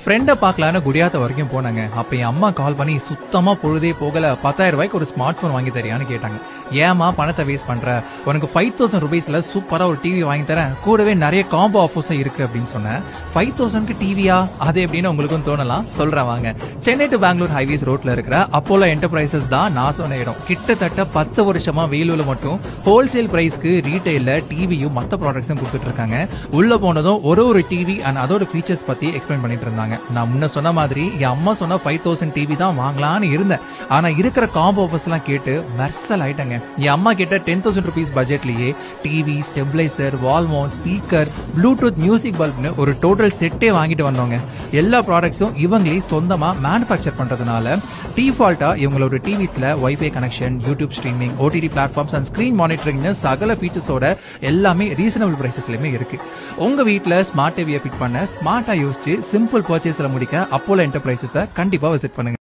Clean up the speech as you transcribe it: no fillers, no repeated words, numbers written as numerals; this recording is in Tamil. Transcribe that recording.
ஃப்ரெண்டை பார்க்கலான்னு குடியாத்த வரைக்கும் போனாங்க. அப்ப என் அம்மா கால் பண்ணி சுத்தமா பொழுதே போகல, 10,000 ரூபாய்க்கு ஒரு ஸ்மார்ட் போன் வாங்கி தரியான்னு கேட்டாங்க. ஏமா பணத்தை வேஸ்ட் பண்ற, உனக்கு 5,000 ரூபீஸ்ல சூப்பரா ஒரு டிவி வாங்கி தரேன், கூடவே நிறைய காம்போ ஆஃபர்ஸும் இருக்கு அப்படின்னு சொன்னேன். 5,000க்கு டிவியா அது எப்படின்னு உங்களுக்கும் தோணலாம், சொல்றேன் வாங்க. சென்னை டு பெங்களூர் ஹைவேஸ் ரோட்ல இருக்கிற அப்போலோ என்டர்பிரைசஸ் தான் நான் சொன்ன இடம். கிட்டத்தட்ட 10 வருஷமா வேலூர்ல மட்டும் ஹோல்சேல் பிரைஸ்க்கு ரீட்டைல்ல டிவியும் மத்த ப்ராடக்ட்ஸும் கொடுத்துட்டு இருக்காங்க. உள்ள போனதும் ஒரு டிவி அண்ட் அதோட ஃபீச்சர்ஸ் பத்தி எக்ஸ்பிளைன் பண்ணிட்டு இருந்தாங்க. நான் முன்ன சொன்ன மாதிரி என் அம்மா சொன்ன 5,000 டிவி தான் வாங்கலான்னு இருந்தேன். ஆனா இருக்கிற காம்போ ஆஃபர்ஸ் எல்லாம் கேட்டு மெர்சல் ஆயிட்டங்க. என் அம்மா கிட்ட 10,000 ரூபீஸ் பட்ஜெட்லயே TV, stabiliser, wall mount, speaker, Bluetooth, music பல்ப்னு ஒரு டோட்டல் செட்டே வாங்கிட்டு வந்தோங்க. எல்லா ப்ராடக்ட்ஸும் இவங்களே சொந்தமா மேனுஃபேக்சர் பண்றதுனால டிஃபால்ட்டா இவங்களோட டிவிஸ்ல WiFi connection, YouTube streaming, OTT platforms and screen மானிட்டரிங்னு சகல ஃபீச்சர்ஸோட எல்லாமே ரீசனபிள் பிரைசஸ்லயுமே இருக்கு. உங்க வீட்ல ஸ்மார்ட் டிவியை ஃபிட் பண்ண ஸ்மார்ட்டா யோசிச்சு சிம்பிள் பர்ச்சேஸ்ல முடிக்க அப்போலோ என்டர்பிரைசஸை கண்டிப்பா விசிட் பண்ணுங்க.